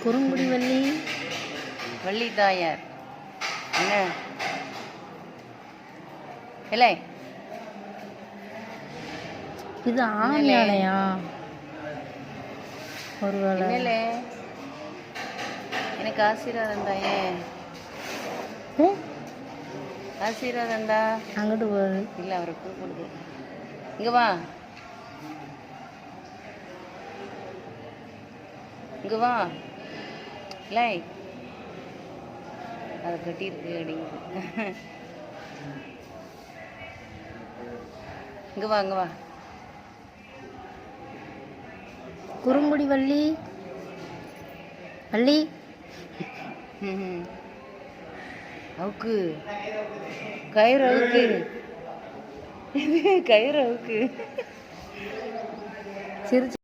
குறுங்குடி வள்ளி வள்ளி தாயார் என்ன இல்லை இது ஆணையா ஒருவேளை என்னலே எனக்கு ஆசீர்வாதம் தாயே ஆசீர்வாதம் தா அங்கிட்டு போகுது இல்லை அவரை கூப்பிடுது இங்கே வா இங்கே வா இல்லை அதை கட்டியிருக்கு அப்படிங்குது இங்கே வா இங்கே வா குறுங்குடி வள்ளி வள்ளி அவுக்கு கயிறு அவுக்கு கயிறு அவுக்கு சிரிச்சு